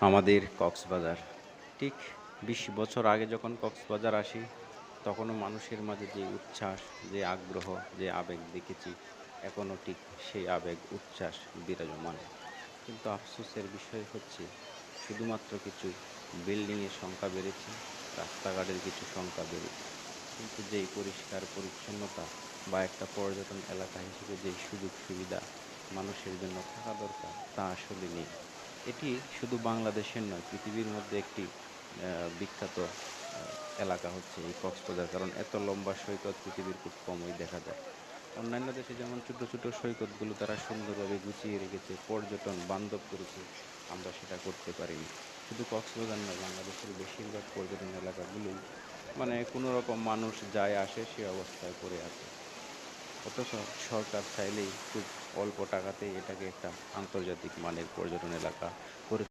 আমাদের কক্সবাজার ঠিক ২০ বছর আগে যখন কক্সবাজার আসি, তখনও মানুষের মাঝে যে উচ্ছ্বাস, যে আগ্রহ, যে আবেগ দেখেছি, এখনও ঠিক সেই আবেগ, উচ্ছ্বাস বিরাজমান। কিন্তু আফসোসের বিষয় হচ্ছে শুধুমাত্র কিছু বিল্ডিংয়ের সংখ্যা বেড়েছে, রাস্তাঘাটের কিছু সংখ্যা বেড়েছে। কিন্তু যেই পরিষ্কার পরিচ্ছন্নতা বা একটা পর্যটন এলাকা হিসেবে যেই সুযোগ সুবিধা মানুষের জন্য থাকা দরকার, তা আসলে নেই। এটি শুধু বাংলাদেশের নয়, পৃথিবীর মধ্যে একটি বিখ্যাত এলাকা হচ্ছে এই কক্সবাজার। কারণ এত লম্বা সৈকত পৃথিবীর খুব কমই দেখা যায়। অন্যান্য দেশে যেমন ছোট ছোট সৈকতগুলো তারা সুন্দরভাবে গুছিয়ে রেখেছে, পর্যটন বান্ধব করেছে, আমরা সেটা করতে পারিনি। শুধু কক্সবাজার নয়, বাংলাদেশের বেশিরভাগ পর্যটন এলাকাগুলোই মানে কোনো রকম মানুষ যায় আসে সে অবস্থায় পড়ে আছে। অথচ সরকার চাইলেই খুব অল্প টাকাতেই এটাকে একটা আন্তর্জাতিক মানের পর্যটন এলাকা করে